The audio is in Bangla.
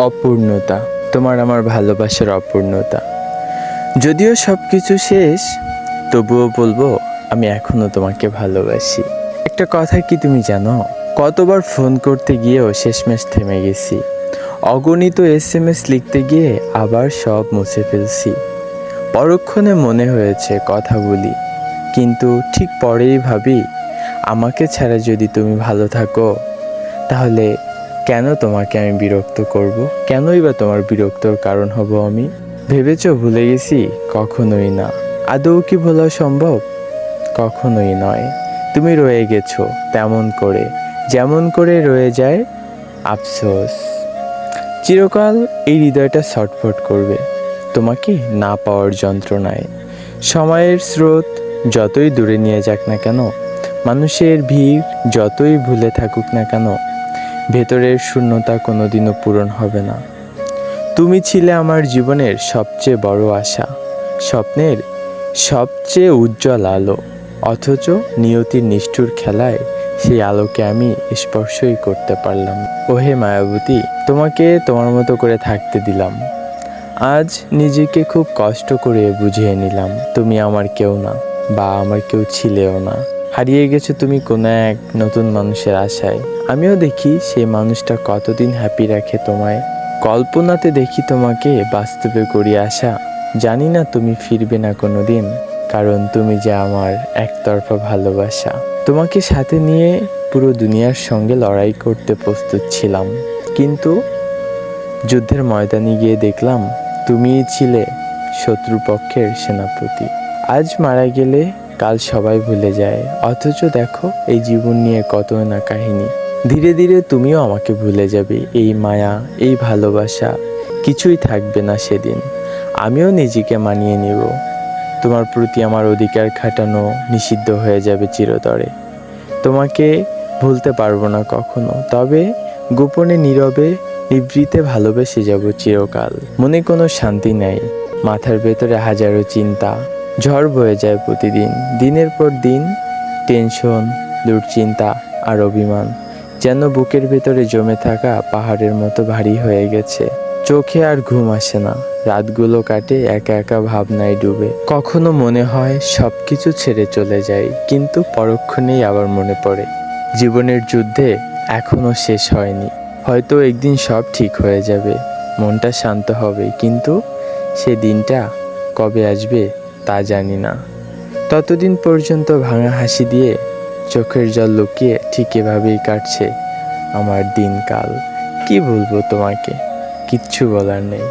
অপূর্ণতা, তোমার আমার ভালোবাসার অপূর্ণতা। যদিও সব কিছু শেষ, তবুও বলবো আমি এখনো তোমাকে ভালোবাসি। একটা কথা কি তুমি জানো, কতবার ফোন করতে গিয়েও শেষমেশ থেমে গেছি। অগণিত SMS লিখতে গিয়ে আবার সব মুছে ফেলছি। পরক্ষণে মনে হয়েছে কথা বলি, কিন্তু ঠিক পরেই ভাবি আমাকে ছাড়া যদি তুমি ভালো থাকো, তাহলে কেন তোমাকে আমি বিরক্ত করব? কেনই বা তোমার বিরক্তর কারণ হব আমি? ভেবেছো ভুলে গেছি? কখনোই না। আদৌ কি ভোলা সম্ভব? কখনোই নয়। তুমি রয়ে গেছো তেমন করে, যেমন করে রয়ে যায় আফসোস। চিরকাল এই হৃদয়টা ছটফট করবে তোমাকে না পাওয়ার যন্ত্রণায়। সময়ের স্রোত যতই দূরে নিয়ে যাক না কেন, মানুষের ভিড় যতই ভুলে থাকুক না কেন, ভেতরের শূন্যতা কোনোদিনও পূরণ হবে না। তুমি ছিলে আমার জীবনের সবচেয়ে বড় আশা, স্বপ্নের সবচেয়ে উজ্জ্বল আলো। অথচ নিয়তির নিষ্ঠুর খেলায় সেই আলোকে আমি স্পর্শই করতে পারলাম। ওহে মায়াবতী, তোমাকে তোমার মতো করে থাকতে দিলাম। আজ নিজেকে খুব কষ্ট করে বুঝিয়ে নিলাম তুমি আমার কেউ না, বা আমার কেউ ছিলেও না। হারিয়ে গেছো তুমি কোনো এক নতুন মানুষের আশায়। আমিও দেখি সেই মানুষটা কতদিন হ্যাপি রাখে তোমায়। কল্পনাতে দেখি তোমাকে, বাস্তবে করি আশা। জানি না তুমি ফিরবে না কোনো দিন, কারণ তুমি যে আমার একতরফা ভালোবাসা। তোমাকে সাথে নিয়ে পুরো দুনিয়ার সঙ্গে লড়াই করতে প্রস্তুত ছিলাম, কিন্তু যুদ্ধের ময়দানে গিয়ে দেখলাম তুমিই ছিলে শত্রুপক্ষের সেনাপতি। আজ মারা গেলে কাল সবাই ভুলে যায়, অথচ দেখো এই জীবন নিয়ে কত না কাহিনী। ধীরে ধীরে তুমিও আমাকে ভুলে যাবে। এই মায়া, এই ভালোবাসা কিছুই থাকবে না সেদিন। আমিও নিজেকে মানিয়ে নেব। তোমার প্রতি আমার অধিকার খাটানো নিষিদ্ধ হয়ে যাবে চিরতরে। তোমাকে ভুলতে পারবো না কখনো, তবে গোপনে নীরবে নিভৃতে ভালোবেসে যাব চিরকাল। মনে কোনো শান্তি নাই, মাথার ভেতরে হাজারো চিন্তা, ঝড় বয়ে যায় প্রতিদিন। দিনের পর দিন টেনশন, দুশ্চিন্তা আর অভিমান যেন বুকের ভেতরে জমে থাকা পাহাড়ের মতো ভারী হয়ে গেছে। চোখে আর ঘুম আসে না, রাতগুলো কাটে একা একা ভাবনায় ডুবে। কখনো মনে হয় সব কিছু ছেড়ে চলে যাই, কিন্তু পরক্ষণেই আবার মনে পড়ে জীবনের যুদ্ধে এখনো শেষ হয়নি। হয়তো একদিন সব ঠিক হয়ে যাবে, মনটা শান্ত হবে, কিন্তু সে দিনটা কবে আসবে তা জানি না। ততদিন পর্যন্ত ভাঙা হাসি দিয়ে চোখের জল লুকিয়ে ঠিক এভাবেই কাটছে আমার দিনকাল। কি বলবো তোমাকে, কিচ্ছু বলার নেই।